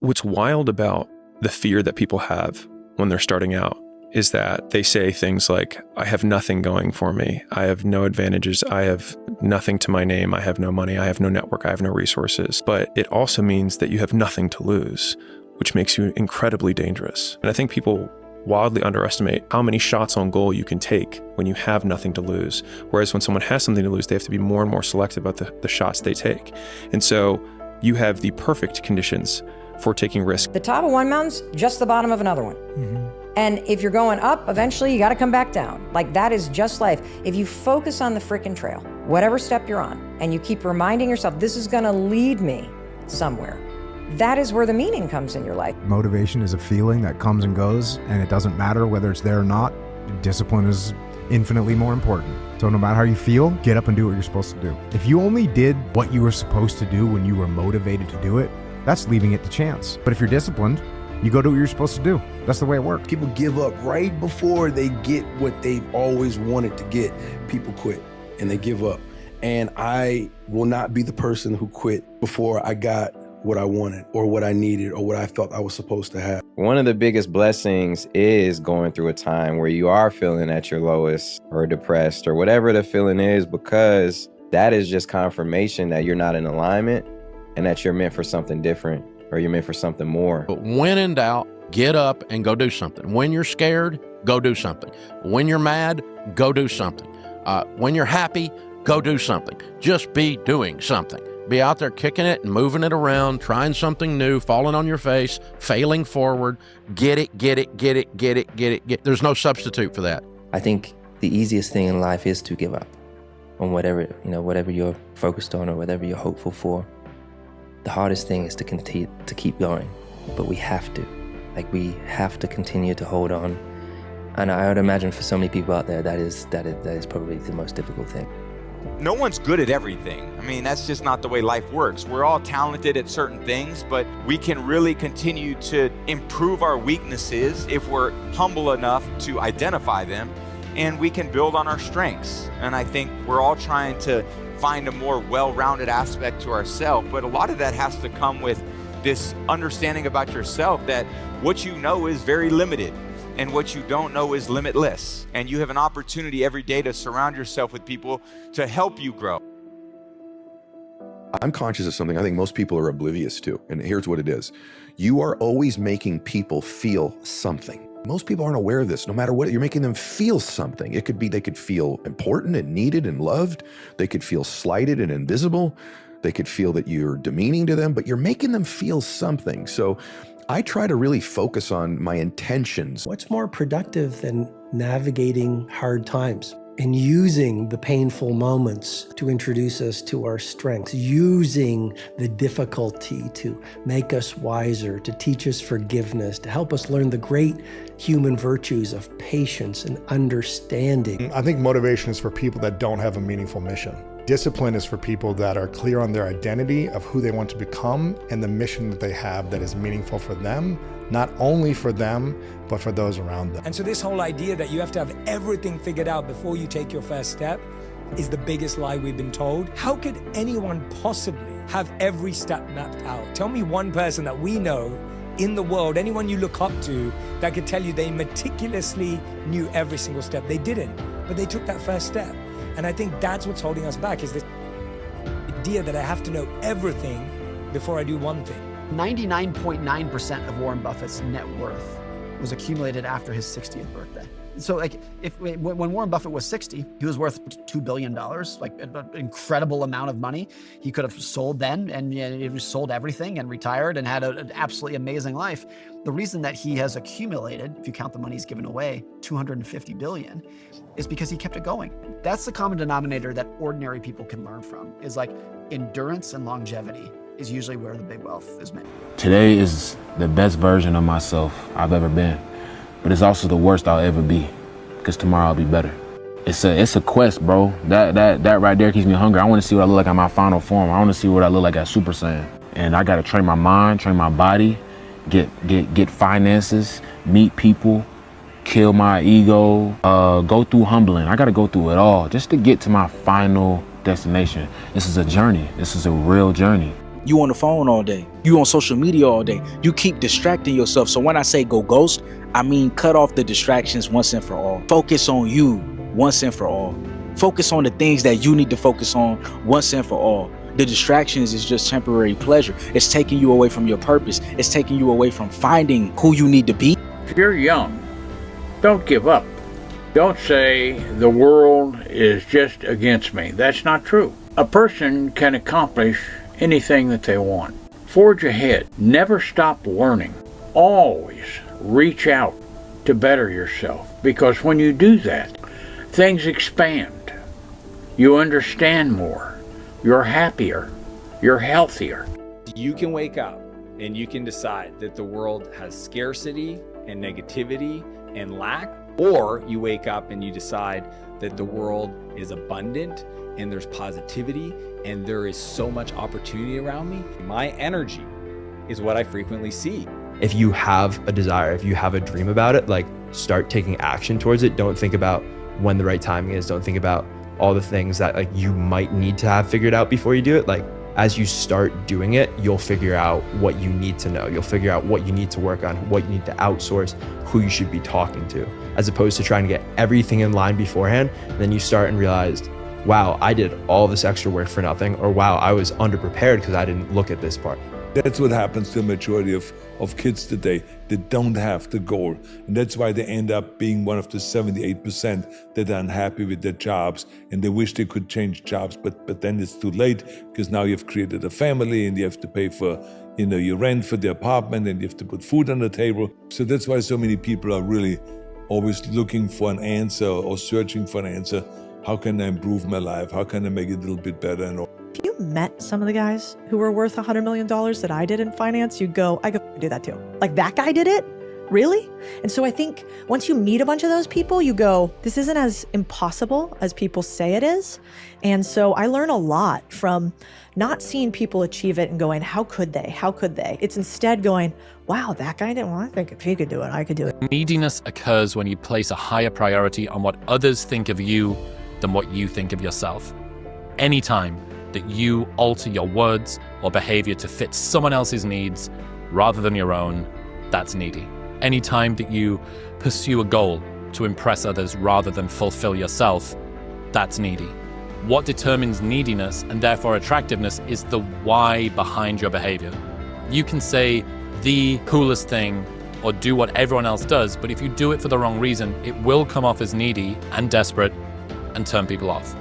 What's wild about the fear that people have when they're starting out is that they say things like, I have nothing going for me. I have no advantages. I have nothing to my name. I have no money. I have no network. I have no resources. But it also means that you have nothing to lose, which makes you incredibly dangerous. And I think people wildly underestimate how many shots on goal you can take when you have nothing to lose. Whereas when someone has something to lose, they have to be more and more selective about the shots they take. And so you have the perfect conditions for taking risks. The top of one mountain's just the bottom of another one. Mm-hmm. And if you're going up, eventually you got to come back down. Like, that is just life. If you focus on the frickin' trail, whatever step you're on, and you keep reminding yourself, this is going to lead me somewhere, that is where the meaning comes in your life. Motivation is a feeling that comes and goes, and it doesn't matter whether it's there or not. Discipline is infinitely more important. So no matter how you feel, get up and do what you're supposed to do. If you only did what you were supposed to do when you were motivated to do it, that's leaving it to chance. But if you're disciplined, you go do what you're supposed to do. That's the way it works. People give up right before they get what they've always wanted to get. People quit and they give up. And I will not be the person who quit before I got what I wanted or what I needed or what I felt I was supposed to have. One of the biggest blessings is going through a time where you are feeling at your lowest or depressed or whatever the feeling is, because that is just confirmation that you're not in alignment and that you're meant for something different or you're meant for something more. But when in doubt, get up and go do something. When you're scared, go do something. When you're mad, go do something. When you're happy, go do something. Just be doing something. Be out there kicking it and moving it around, trying something new, falling on your face, failing forward. Get it. There's no substitute for that. I think the easiest thing in life is to give up on whatever you're focused on or whatever you're hopeful for. The hardest thing is to continue to keep going, but we have to. We have to continue to hold on. And I would imagine for so many people out there, that is probably the most difficult thing. No one's good at everything. I mean, that's just not the way life works. We're all talented at certain things, but we can really continue to improve our weaknesses if we're humble enough to identify them, and we can build on our strengths. And I think we're all trying to find a more well-rounded aspect to ourselves, but a lot of that has to come with this understanding about yourself that what you know is very limited and what you don't know is limitless. And you have an opportunity every day to surround yourself with people to help you grow. I'm conscious of something I think most people are oblivious to, and here's what it is. You are always making people feel something. Most people aren't aware of this. No matter what, you're making them feel something. It could be they could feel important and needed and loved. They could feel slighted and invisible. They could feel that you're demeaning to them, but you're making them feel something. So I try to really focus on my intentions. What's more productive than navigating hard times and using the painful moments to introduce us to our strengths, using the difficulty to make us wiser, to teach us forgiveness, to help us learn the great human virtues of patience and understanding. I think motivation is for people that don't have a meaningful mission. Discipline is for people that are clear on their identity of who they want to become and the mission that they have that is meaningful for them, not only for them, but for those around them. And so this whole idea that you have to have everything figured out before you take your first step is the biggest lie we've been told. How could anyone possibly have every step mapped out? Tell me one person that we know in the world, anyone you look up to, that could tell you they meticulously knew every single step. They didn't, but they took that first step. And I think that's what's holding us back, is this idea that I have to know everything before I do one thing. 99.9% of Warren Buffett's net worth was accumulated after his 60th birthday. So when Warren Buffett was 60, he was worth $2 billion, an incredible amount of money. He could have sold then and he sold everything and retired and had an absolutely amazing life. The reason that he has accumulated, if you count the money he's given away, $250 billion, is because he kept it going. That's the common denominator that ordinary people can learn from, is endurance and longevity is usually where the big wealth is made. Today is the best version of myself I've ever been, but it's also the worst I'll ever be, because tomorrow I'll be better. It's a quest, bro. That right there keeps me hungry. I want to see what I look like in my final form. I want to see what I look like at Super Saiyan. And I got to train my mind, train my body, get finances, meet people, kill my ego, go through humbling. I got to go through it all just to get to my final destination. This is a journey. This is a real journey. You on the phone all day. You on social media all day. You keep distracting yourself. So when I say go ghost, I mean cut off the distractions once and for all. Focus on you once and for all. Focus on the things that you need to focus on once and for all. The distractions is just temporary pleasure. It's taking you away from your purpose. It's taking you away from finding who you need to be. If you're young, don't give up. Don't say the world is just against me. That's not true. A person can accomplish anything that they want. Forge ahead. Never stop learning. Always reach out to better yourself, because when you do that, things expand. You understand more. You're happier. You're healthier. You can wake up and you can decide that the world has scarcity and negativity and lack, or you wake up and you decide that the world is abundant and there's positivity and there is so much opportunity around me. My energy is what I frequently see. If you have a desire, if you have a dream about it, like start taking action towards it. Don't think about when the right timing is. Don't think about all the things that like you might need to have figured out before you do it. Like as you start doing it, you'll figure out what you need to know. You'll figure out what you need to work on, what you need to outsource, who you should be talking to, as opposed to trying to get everything in line beforehand. And then you start and realize, wow, I did all this extra work for nothing, or wow, I was underprepared because I didn't look at this part. That's what happens to the majority of kids today. They don't have the goal. And that's why they end up being one of the 78% that are unhappy with their jobs and they wish they could change jobs, but then it's too late because now you've created a family and you have to pay for your rent for the apartment and you have to put food on the table. So that's why so many people are really always looking for an answer or searching for an answer. How can I improve my life? How can I make it a little bit better? And all. If you met some of the guys who were worth $100 million that I did in finance, you'd go, I could do that too. Like that guy did it? Really? And so I think once you meet a bunch of those people, you go, this isn't as impossible as people say it is. And so I learn a lot from not seeing people achieve it and going, how could they? How could they? It's instead going, wow, that guy didn't. Well, I think if he could do it, I could do it. Neediness occurs when you place a higher priority on what others think of you than what you think of yourself. Anytime that you alter your words or behavior to fit someone else's needs rather than your own, that's needy. Anytime that you pursue a goal to impress others rather than fulfill yourself, that's needy. What determines neediness and therefore attractiveness is the why behind your behavior. You can say the coolest thing or do what everyone else does, but if you do it for the wrong reason, it will come off as needy and desperate and turn people off.